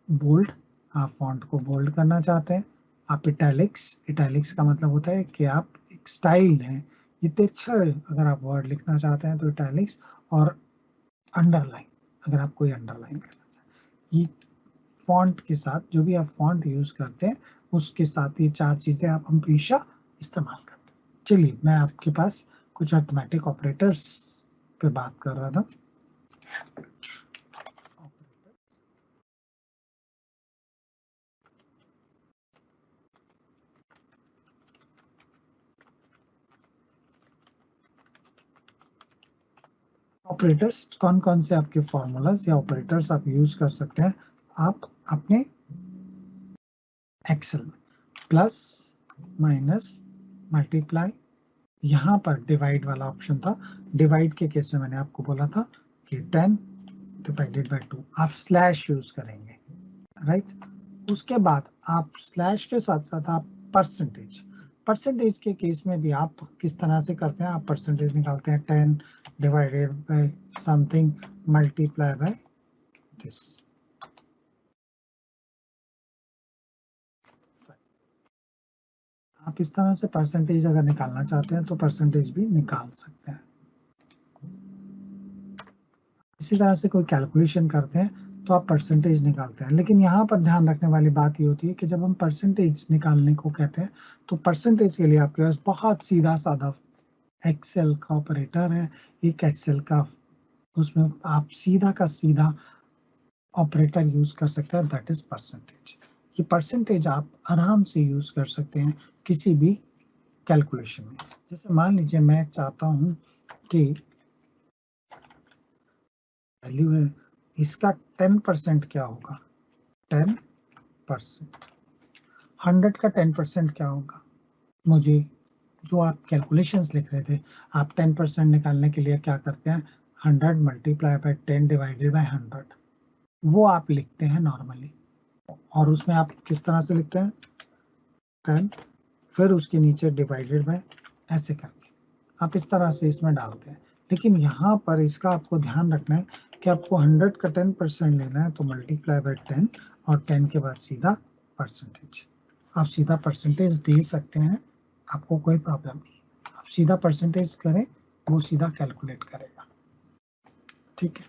बोल्ड, आप फॉन्ट को बोल्ड करना चाहते हैं। आप इटैलिक्स, इटैलिक्स का मतलब होता है कि आप एक स्टाइल है, ये तिरछा अगर आप वर्ड लिखना चाहते हैं तो इटैलिक्स। और अंडरलाइन, अगर आप कोई अंडरलाइन करना चाहते हैं। ये फॉन्ट के साथ जो भी आप फॉन्ट यूज करते हैं उसके साथ ये 4 चीजें आप हमेशा इस्तेमाल करते हैं। चलिए मैं आपके पास कुछ अर्थमेटिक ऑपरेटर्स पे बात कर रहा था। ऑपरेटर्स कौन कौन से आपके फॉर्मूलाज या ऑपरेटर्स आप यूज कर सकते हैं आप अपने एक्सेल में। प्लस, माइनस, मल्टीप्लाई, यहाँ पर डिवाइड वाला ऑप्शन था। डिवाइड के केस में मैंने आपको बोला था कि 10 डिवाइडेड बाय 2, आप स्लैश यूज करेंगे, राइट। उसके बाद आप स्लैश के साथ साथ आप परसेंटेज, परसेंटेज के केस में भी आप किस तरह से करते हैं, आप परसेंटेज निकालते हैं 10 divided by something multiply by this. आप इस तरह से परसेंटेज अगर निकालना चाहते हैं तो परसेंटेज भी निकाल सकते हैं। इसी तरह से कोई कैलकुलेशन करते हैं तो आप परसेंटेज निकालते हैं। लेकिन यहाँ पर ध्यान रखने वाली बात ये होती है कि जब हम परसेंटेज निकालने को कहते हैं तो परसेंटेज के लिए आपके पास बहुत सीधा साधा एक्सेल का ऑपरेटर है, एक एक्सेल का, उसमें आप सीधा का सीधा ऑपरेटर यूज कर सकते हैं, दैट इज परसेंटेज। ये परसेंटेज आप आराम से यूज कर सकते हैं किसी भी कैलकुलेशन में। जैसे मान लीजिए मैं चाहता हूं कि वैल्यू है इसका 10% क्या होगा, 10%। 100 का 10% क्या होगा, मुझे जो आप कैलकुलेशंस लिख रहे थे, आप 10% निकालने के लिए क्या करते हैं, 100 मल्टीप्लाई बाय 10 डिवाइडेड बाय 100, वो आप लिखते हैं नॉर्मली। और उसमें आप किस तरह से लिखते हैं, 10 फिर उसके नीचे डिवाइडेड बाय, ऐसे करके आप इस तरह से इसमें डालते हैं। लेकिन यहाँ पर इसका आपको ध्यान रखना है कि आपको 100 का 10% लेना है, तो मल्टीप्लाई बाय 10 और 10 के बाद सीधा परसेंटेज। आप सीधा परसेंटेज दे सकते हैं, आपको कोई प्रॉब्लम नहीं, आप सीधा परसेंटेज करें, वो सीधा कैलकुलेट करेगा। ठीक है,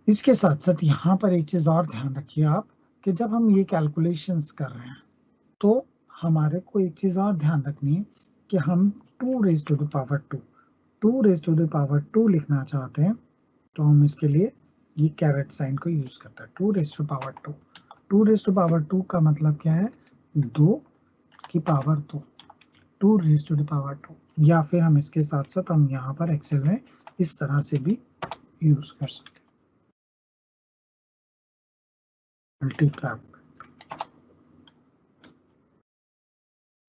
इसके साथ साथ यहाँ पर एक चीज और ध्यान रखिए आप, कि जब हम ये कैलकुलेशंस कर रहे हैं तो हमारे को एक चीज और ध्यान रखनी है कि हम 2 raise to the power 2 raise to the power 2 लिखना चाहते हैं, तो हम इसके लिए ये कैरेट साइन को यूज करते हैं, 2 raise to power 2। 2 raise to power 2 का मतलब क्या है, 2 की power 2, 2 raise to the power 2। या फिर हम इसके साथ साथ हम यहाँ पर एक्सेल में इस तरह से भी यूज कर सकते हैं, मल्टीप्लाई।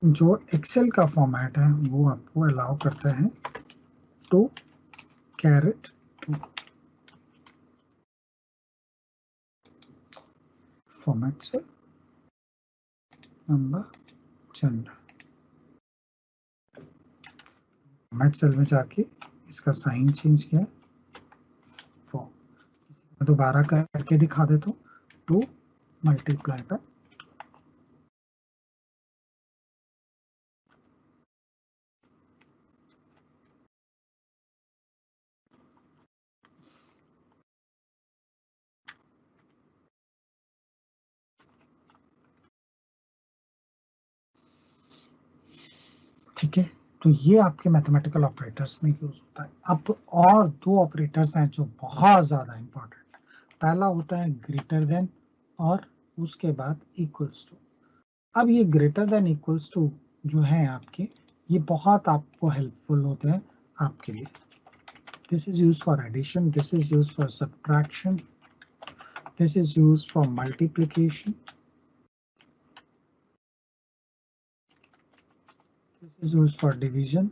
जो एक्सेल का फॉर्मेट है वो आपको अलाउ करता है 2 कैरेट 2 फॉर्मेट से नंबर जनरल। फॉर्मेट सेल में जाके इसका साइन चेंज किया, मैं दोबारा करके दिखा देता हूँ, 2 मल्टीप्लाई बाय, ठीक है। तो ये आपके मैथमेटिकल ऑपरेटर्स में यूज होता है। अब और 2 ऑपरेटर्स हैं जो बहुत ज्यादा इंपॉर्टेंट है। पहला होता है ग्रेटर देन, और उसके बाद इक्वल्स टू। अब ये ग्रेटर देन इक्वल्स टू जो है आपके, ये बहुत आपको हेल्पफुल होते हैं आपके लिए। This is use for addition, this is use for subtraction, this is use for multiplication, this is used for division,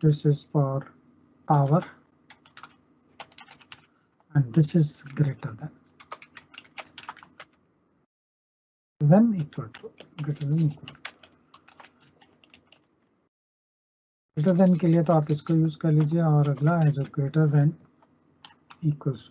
this is for power, and this is greater than equal to, greater than equal to। Greater than के लिए तो आप इसको use कर लीजिए, और अगला है जो greater than equals.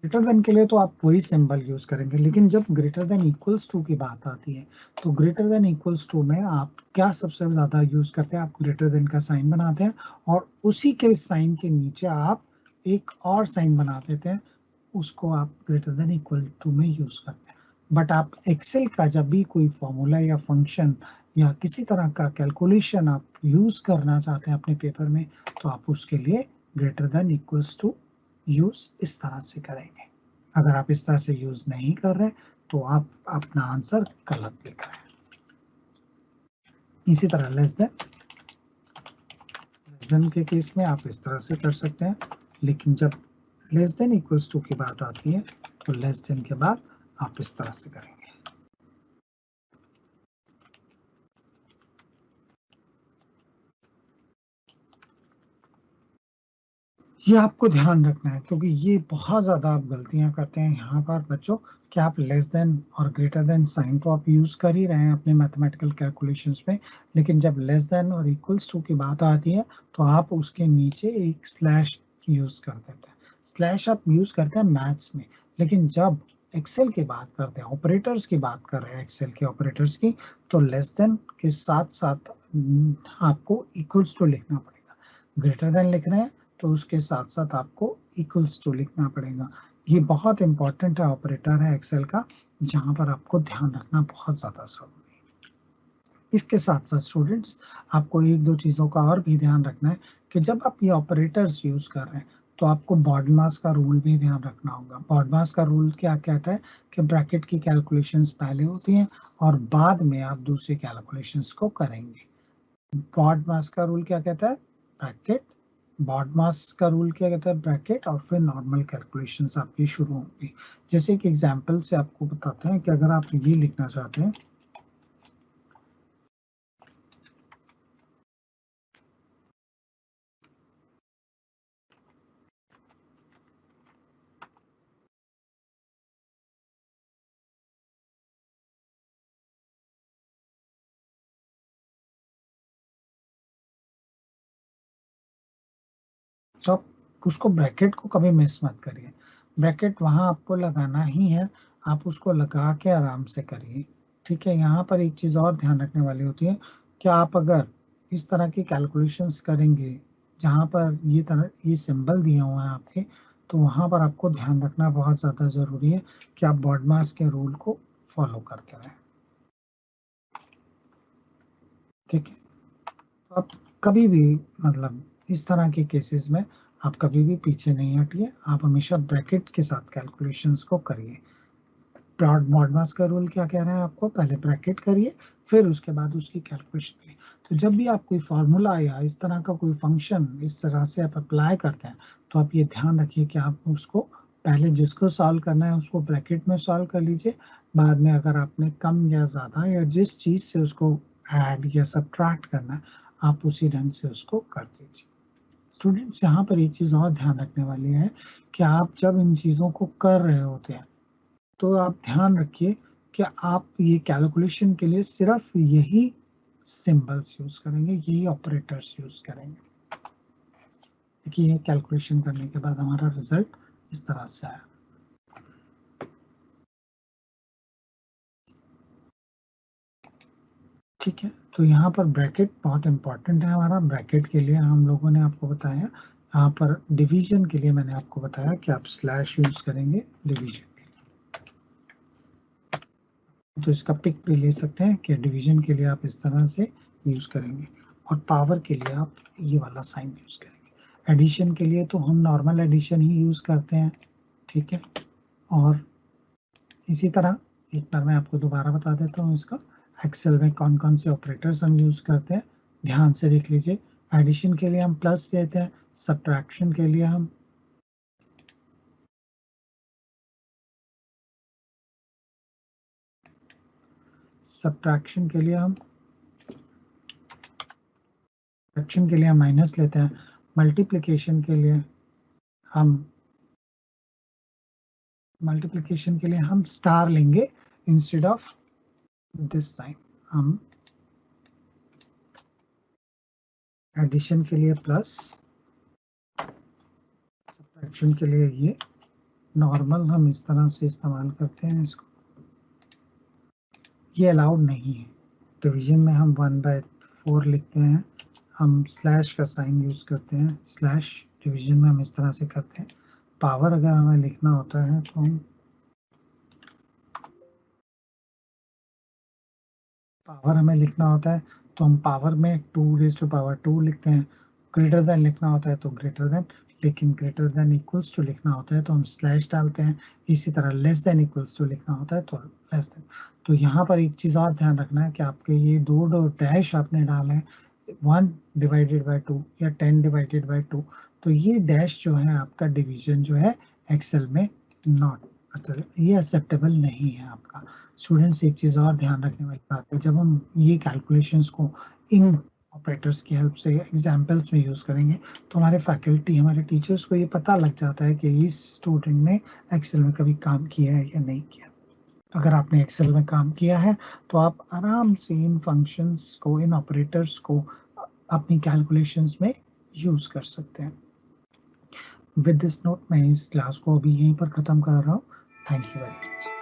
Greater than के लिए तो आप वही सिंबल यूज करेंगे, लेकिन जब ग्रेटर देन इक्वल्स टू की बात आती है, तो ग्रेटर देन इक्वल्स टू में आप क्या सबसे ज्यादा यूज करते हैं, आप ग्रेटर देन का साइन बनाते हैं, और उसी के साइन के नीचे आप एक और साइन बना देते हैं, उसको आप ग्रेटर देन इक्वल टू में यूज करते हैं। बट आप एक्सेल का जब भी कोई फॉर्मूला या फंक्शन या किसी तरह का कैलकुलेशन आप यूज करना चाहते हैं अपने पेपर में, तो आप उसके लिए greater than equals to use इस तरह से करेंगे। अगर आप इस तरह से यूज नहीं कर रहे तो आप अपना आंसर गलत लिख रहे हैं। इसी तरह लेस देन के केस में आप इस तरह से कर सकते हैं, लेकिन जब लेस देन इक्वल्स टू की बात आती है तो लेस देन के बाद आप इस तरह से करेंगे। ये आपको ध्यान रखना है, क्योंकि ये बहुत ज्यादा आप गलतियां करते हैं यहाँ पर बच्चों, कि आप लेस देन और ग्रेटर देन साइन तो आप यूज कर ही रहे हैं अपने मैथमेटिकल कैलकुलेशंस में, लेकिन जब लेस देन और इक्वल्स टू की बात आती है तो आप उसके नीचे एक स्लैश यूज कर देते हैं। स्लैश आप यूज करते हैं मैथ्स में, लेकिन जब एक्सेल की बात करते हैं, ऑपरेटर्स की बात कर रहे हैं एक्सेल के ऑपरेटर्स की, तो लेस देन के साथ साथ आपको इक्वल्स टू लिखना पड़ेगा। ग्रेटर देन लिख रहे हैं तो उसके साथ साथ आपको इक्वल्स टू लिखना पड़ेगा। ये बहुत इंपॉर्टेंट है, ऑपरेटर है एक्सेल का, जहां पर आपको ध्यान रखना बहुत ज्यादा जरूरी है। इसके साथ साथ स्टूडेंट्स आपको एक दो चीजों का और भी ध्यान रखना है कि जब आप ये ऑपरेटर्स यूज कर रहे हैं तो आपको बॉडमास का रूल भी ध्यान रखना होगा। बॉडमास का रूल क्या कहता है कि ब्रैकेट की कैलकुलेशंस पहले होती हैं और बाद में आप दूसरी कैलकुलेशंस को करेंगे। बॉडमास का रूल क्या कहता है? ब्रैकेट। बॉडमास का रूल क्या कहता है? ब्रैकेट, और फिर नॉर्मल कैलकुलेशंस आपकी शुरू होंगी। जैसे एक एग्जांपल से आपको बताते हैं कि अगर आप ये लिखना चाहते हैं, तो आप उसको ब्रैकेट को कभी मिस मत करिए। ब्रैकेट वहां आपको लगाना ही है, आप उसको लगा के आराम से करिए। ठीक है, यहाँ पर एक चीज और ध्यान रखने वाली होती है कि आप अगर इस तरह की कैलकुलेशंस करेंगे जहां पर ये सिंबल दिए हुए हैं आपके, तो वहां पर आपको ध्यान रखना बहुत ज्यादा जरूरी है कि आप बॉडमास के रूल को फॉलो करते रहें। ठीक है, तो आप कभी भी मतलब इस तरह के केसेस में आप कभी भी पीछे नहीं हटिए, आप हमेशा ब्रैकेट के साथ कैलकुलेशंस को करिए। बॉडमास का रूल क्या कह रहा है आपको? पहले ब्रैकेट करिए, फिर उसके बाद उसकी कैलकुलेशन करिए। तो जब भी आप कोई फॉर्मूला या इस तरह का कोई फंक्शन इस तरह से आप अप्लाई करते हैं, तो आप ये ध्यान रखिए कि आप उसको पहले जिसको सॉल्व करना है उसको ब्रैकेट में सॉल्व कर लीजिए, बाद में अगर आपने कम या ज़्यादा या जिस चीज़ से उसको ऐड या सब्ट्रैक्ट करना है, आप उसी ढंग से उसको कर दीजिए। स्टूडेंट्स, यहाँ पर एक चीज़ और ध्यान रखने वाली है कि आप जब इन चीज़ों को कर रहे होते हैं तो आप ध्यान रखिए कि आप ये कैलकुलेशन के लिए सिर्फ यही सिंबल्स यूज करेंगे, यही ऑपरेटर्स यूज करेंगे। देखिए, ये कैलकुलेशन करने के बाद हमारा रिजल्ट इस तरह से आया। ठीक है, तो यहाँ पर ब्रैकेट बहुत इंपॉर्टेंट है हमारा। ब्रैकेट के लिए हम लोगों ने आपको बताया, यहाँ पर डिवीजन के लिए मैंने आपको बताया कि आप स्लैश यूज करेंगे डिवीजन के लिए। तो इसका पिक भी ले सकते हैं कि डिवीजन के लिए आप इस तरह से यूज करेंगे, और पावर के लिए आप ये वाला साइन यूज करेंगे। एडिशन के लिए तो हम नॉर्मल एडिशन ही यूज करते हैं। ठीक है, और इसी तरह एक बार मैं आपको दोबारा बता देता हूँ इसका एक्सेल में कौन कौन से ऑपरेटर्स हम यूज करते हैं। ध्यान से देख लीजिए, एडिशन के लिए हम प्लस देते हैं, सब्ट्रैक्शन के लिए हम माइनस लेते हैं, मल्टीप्लिकेशन के लिए हम स्टार लेंगे इंस्टेड ऑफ दिस साइन। हम एडिशन के लिए प्लस, सब्ट्रैक्शन के लिए ये नॉर्मल हम इस तरह से इस्तेमाल करते हैं इसको, ये अलाउड नहीं है। डिवीजन में हम 1/4 लिखते हैं, हम स्लैश का साइन यूज करते हैं, स्लैश डिवीजन में हम इस तरह से करते हैं। पावर अगर हमें लिखना होता है तो हम पावर में 2⁻² लिखते हैं। ग्रेटर देन लिखना होता है तो ग्रेटर देन, लेकिन ग्रेटर देन इक्वल्स टू लिखना होता है तो हम स्लैश डालते हैं। इसी तरह लेस देन इक्वल्स टू लिखना होता है तो लेस देन। तो यहाँ पर एक चीज और ध्यान रखना है कि आपके ये दो डैश आपने डाले हैं 1/2 या 10/2, तो ये डैश जो है आपका डिवीजन जो है एक्सेल में नॉट, मतलब ये एक्सेप्टेबल नहीं है आपका। स्टूडेंट्स, एक चीज और ध्यान रखने वाली बात है, जब हम ये कैलकुलेशंस को इन ऑपरेटर्स की हेल्प से एग्जाम्पल्स में यूज करेंगे तो हमारे फैकल्टी, हमारे टीचर्स को ये पता लग जाता है कि इस स्टूडेंट ने एक्सेल में कभी काम किया है या नहीं किया। अगर आपने एक्सेल में काम किया है तो आप आराम से इन फंक्शंस को, इन ऑपरेटर्स को अपनी कैलकुलेशंस में यूज कर सकते हैं। विद दिस नोट मैं इस क्लास को अभी यहीं पर खत्म कर रहा हूँ। Thank you very much.